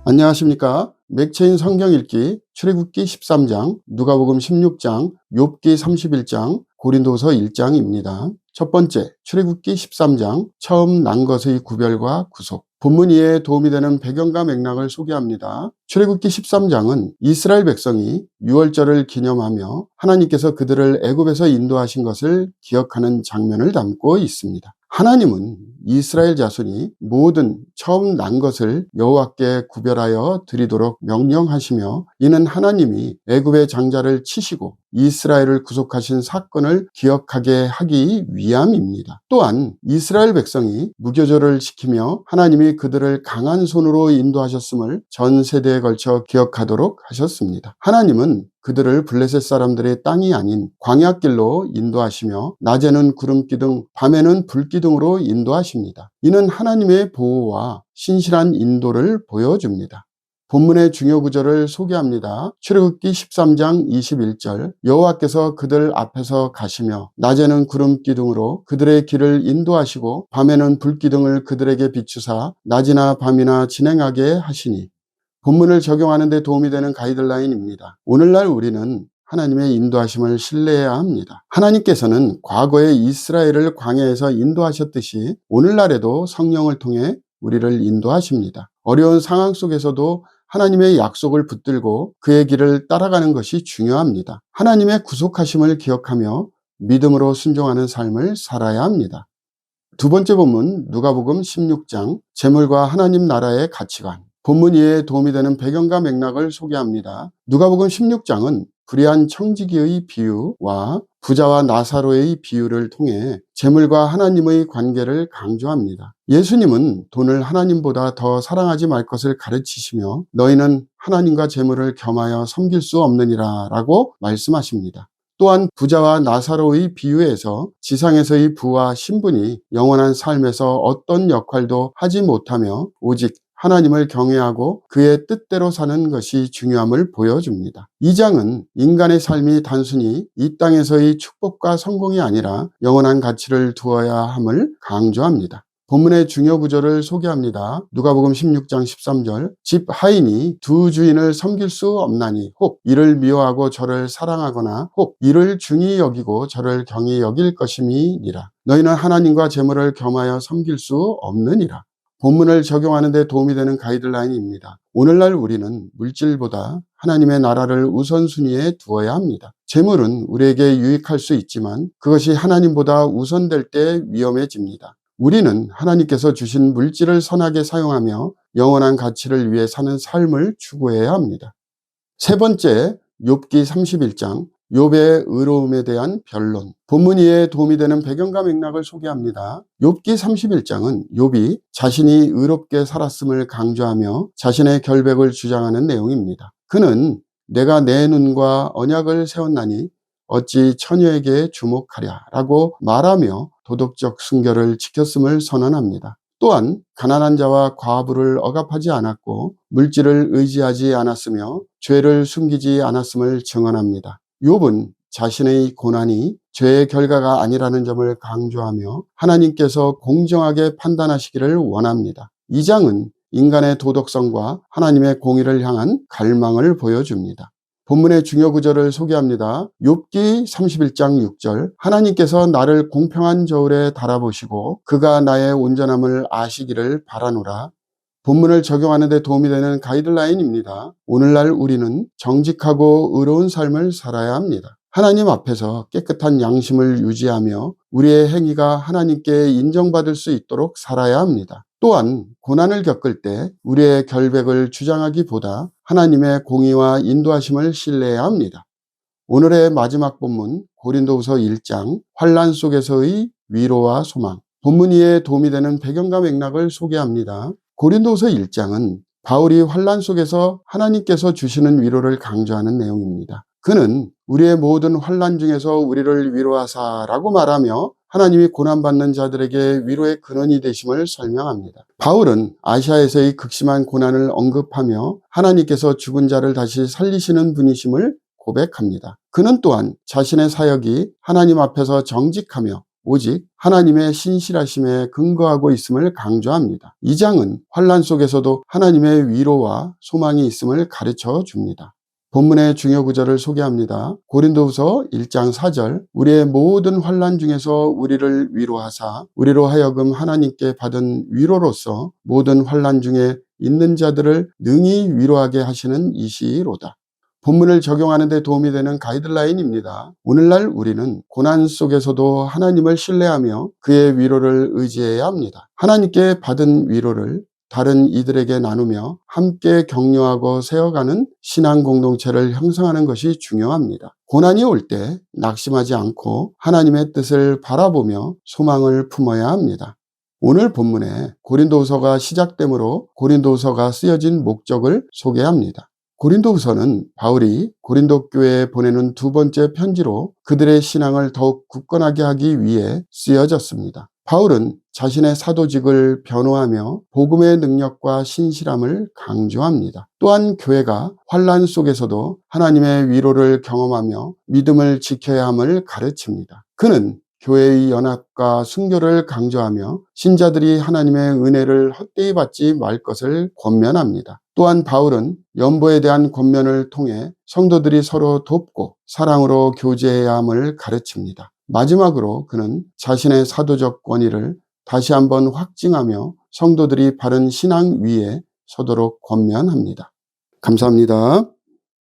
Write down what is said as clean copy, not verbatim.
안녕하십니까. 맥체인 성경 읽기 출애굽기 13장, 누가복음 16장, 욥기 31장, 고린도서 1장입니다. 첫 번째, 출애굽기 13장, 처음 난 것의 구별과 구속. 본문 이해에 도움이 되는 배경과 맥락을 소개합니다. 출애굽기 13장은 이스라엘 백성이 유월절을 기념하며 하나님께서 그들을 애굽에서 인도하신 것을 기억하는 장면을 담고 있습니다. 하나님은 이스라엘 자손이 모든 처음 난 것을 여호와께 구별하여 드리도록 명령하시며, 이는 하나님이 애굽의 장자를 치시고 이스라엘을 구속하신 사건을 기억하게 하기 위함입니다. 또한 이스라엘 백성이 무교절을 지키며 하나님이 그들을 강한 손으로 인도하셨음을 전 세대에 걸쳐 기억하도록 하셨습니다. 하나님은 그들을 블레셋 사람들의 땅이 아닌 광야길로 인도하시며 낮에는 구름기둥, 밤에는 불기둥으로 인도하십니다. 이는 하나님의 보호와 신실한 인도를 보여줍니다. 본문의 중요 구절을 소개합니다. 출애굽기 13장 21절, 여호와께서 그들 앞에서 가시며 낮에는 구름기둥으로 그들의 길을 인도하시고 밤에는 불기둥을 그들에게 비추사 낮이나 밤이나 진행하게 하시니. 본문을 적용하는 데 도움이 되는 가이드라인입니다. 오늘날 우리는 하나님의 인도하심을 신뢰해야 합니다. 하나님께서는 과거에 이스라엘을 광야에서 인도하셨듯이 오늘날에도 성령을 통해 우리를 인도하십니다. 어려운 상황 속에서도 하나님의 약속을 붙들고 그의 길을 따라가는 것이 중요합니다. 하나님의 구속하심을 기억하며 믿음으로 순종하는 삶을 살아야 합니다. 두 번째 본문, 누가복음 16장, 재물과 하나님 나라의 가치관. 본문 이해에 도움이 되는 배경과 맥락을 소개합니다. 누가복음 16장은 불의한 청지기의 비유와 부자와 나사로의 비유를 통해 재물과 하나님의 관계를 강조합니다. 예수님은 돈을 하나님보다 더 사랑하지 말 것을 가르치시며 너희는 하나님과 재물을 겸하여 섬길 수 없느니라 라고 말씀하십니다. 또한 부자와 나사로의 비유에서 지상에서의 부와 신분이 영원한 삶에서 어떤 역할도 하지 못하며 오직 하나님을 경외하고 그의 뜻대로 사는 것이 중요함을 보여줍니다. 이 장은 인간의 삶이 단순히 이 땅에서의 축복과 성공이 아니라 영원한 가치를 두어야 함을 강조합니다. 본문의 중요 구절을 소개합니다. 누가복음 16장 13절, 집 하인이 두 주인을 섬길 수 없나니 혹 이를 미워하고 저를 사랑하거나 혹 이를 중히 여기고 저를 경히 여길 것임이니라. 너희는 하나님과 재물을 겸하여 섬길 수 없느니라. 본문을 적용하는 데 도움이 되는 가이드라인입니다. 오늘날 우리는 물질보다 하나님의 나라를 우선순위에 두어야 합니다. 재물은 우리에게 유익할 수 있지만 그것이 하나님보다 우선될 때 위험해집니다. 우리는 하나님께서 주신 물질을 선하게 사용하며 영원한 가치를 위해 사는 삶을 추구해야 합니다. 세 번째, 욥기 31장, 욥의 의로움에 대한 변론. 본문 이해에 도움이 되는 배경과 맥락을 소개합니다. 욥기 31장은 욥이 자신이 의롭게 살았음을 강조하며 자신의 결백을 주장하는 내용입니다. 그는 내가 내 눈과 언약을 세웠나니 어찌 처녀에게 주목하랴 라고 말하며 도덕적 순결을 지켰음을 선언합니다. 또한 가난한 자와 과부를 억압하지 않았고 물질을 의지하지 않았으며 죄를 숨기지 않았음을 증언합니다. 욥은 자신의 고난이 죄의 결과가 아니라는 점을 강조하며 하나님께서 공정하게 판단하시기를 원합니다. 이 장은 인간의 도덕성과 하나님의 공의를 향한 갈망을 보여줍니다. 본문의 중요 구절을 소개합니다. 욥기 31장 6절, 하나님께서 나를 공평한 저울에 달아보시고 그가 나의 온전함을 아시기를 바라노라. 본문을 적용하는 데 도움이 되는 가이드라인입니다. 오늘날 우리는 정직하고 의로운 삶을 살아야 합니다. 하나님 앞에서 깨끗한 양심을 유지하며 우리의 행위가 하나님께 인정받을 수 있도록 살아야 합니다. 또한 고난을 겪을 때 우리의 결백을 주장하기보다 하나님의 공의와 인도하심을 신뢰해야 합니다. 오늘의 마지막 본문, 고린도후서 1장, 환난 속에서의 위로와 소망. 본문 이해에 도움이 되는 배경과 맥락을 소개합니다. 고린도후서 1장은 바울이 환난 속에서 하나님께서 주시는 위로를 강조하는 내용입니다. 그는 우리의 모든 환난 중에서 우리를 위로하사라고 말하며 하나님이 고난받는 자들에게 위로의 근원이 되심을 설명합니다. 바울은 아시아에서의 극심한 고난을 언급하며 하나님께서 죽은 자를 다시 살리시는 분이심을 고백합니다. 그는 또한 자신의 사역이 하나님 앞에서 정직하며 오직 하나님의 신실하심에 근거하고 있음을 강조합니다. 이 장은 환난 속에서도 하나님의 위로와 소망이 있음을 가르쳐 줍니다. 본문의 중요 구절을 소개합니다. 고린도후서 1장 4절 우리의 모든 환난 중에서 우리를 위로하사 우리로 하여금 하나님께 받은 위로로서 모든 환난 중에 있는 자들을 능히 위로하게 하시는 이시로다. 본문을 적용하는 데 도움이 되는 가이드라인입니다. 오늘날 우리는 고난 속에서도 하나님을 신뢰하며 그의 위로를 의지해야 합니다. 하나님께 받은 위로를 다른 이들에게 나누며 함께 격려하고 세워가는 신앙 공동체를 형성하는 것이 중요합니다. 고난이 올 때 낙심하지 않고 하나님의 뜻을 바라보며 소망을 품어야 합니다. 오늘 본문에 고린도후서가 시작되므로 고린도후서가 쓰여진 목적을 소개합니다. 고린도후서는 바울이 고린도 교회에 보내는 두 번째 편지로 그들의 신앙을 더욱 굳건하게 하기 위해 쓰여졌습니다. 바울은 자신의 사도직을 변호하며 복음의 능력과 신실함을 강조합니다. 또한 교회가 환난 속에서도 하나님의 위로를 경험하며 믿음을 지켜야 함을 가르칩니다. 그는 교회의 연합과 순교를 강조하며 신자들이 하나님의 은혜를 헛되이 받지 말 것을 권면합니다. 또한 바울은 연보에 대한 권면을 통해 성도들이 서로 돕고 사랑으로 교제해야 함을 가르칩니다. 마지막으로 그는 자신의 사도적 권위를 다시 한번 확증하며 성도들이 바른 신앙 위에 서도록 권면합니다. 감사합니다.